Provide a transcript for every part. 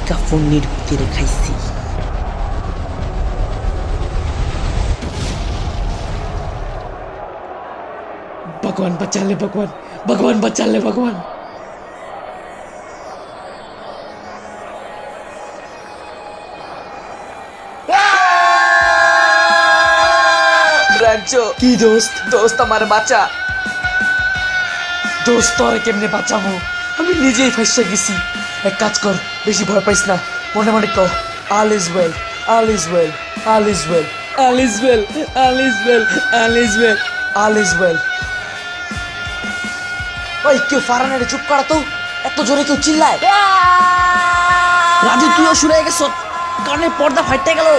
কাফনের ভিতরে খাইছি। भगवान बचा ले, भगवान भगवान बचा ले, भगवान। কি দোস্ত? দোস্ত আমার বাঁচা। দোস্ত তোরে কেমনে বাঁচাবো? আমি নিজেই ফাঁসে গেছি। এক কাজ কর, বেশি ভয় পাইস না, মনে মনে কর all is well, all is well, all is well, all is well, all is well, all is well, all is well। ওই কেউ ফারানারে চুপ করা তো, এত জোরে কেউ চিল্লায়। রাজু তুইও শুনে গেছ, কানে পর্দা ফাইটে গেল।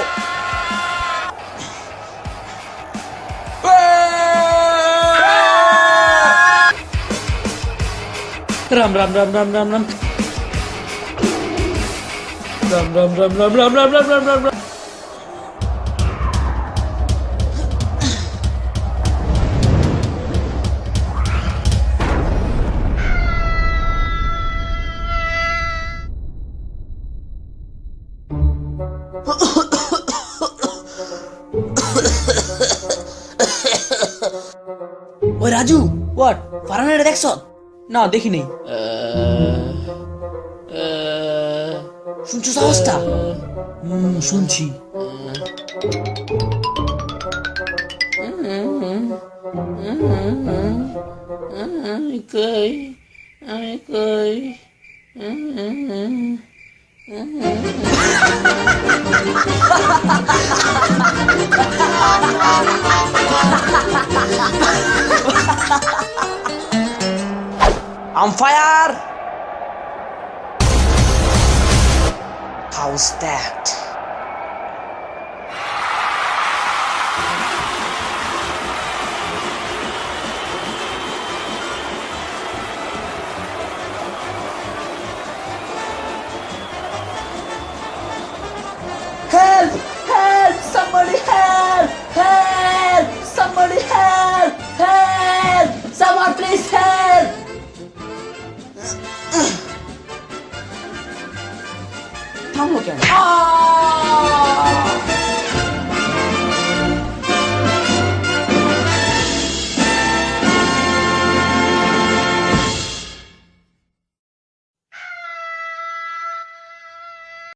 राम राम राम राम राम राम राम राम राम राम राम राम राम राम राम राम। ওই রাজু, হোয়াট ফারানারে দেখছ? না দেখিনি। শুনছো আওয়াজটা? শুনছি। I'm fire! How's that? Help! Help! Somebody help! Help! Somebody help! Help! Someone please help! থামলো কেন?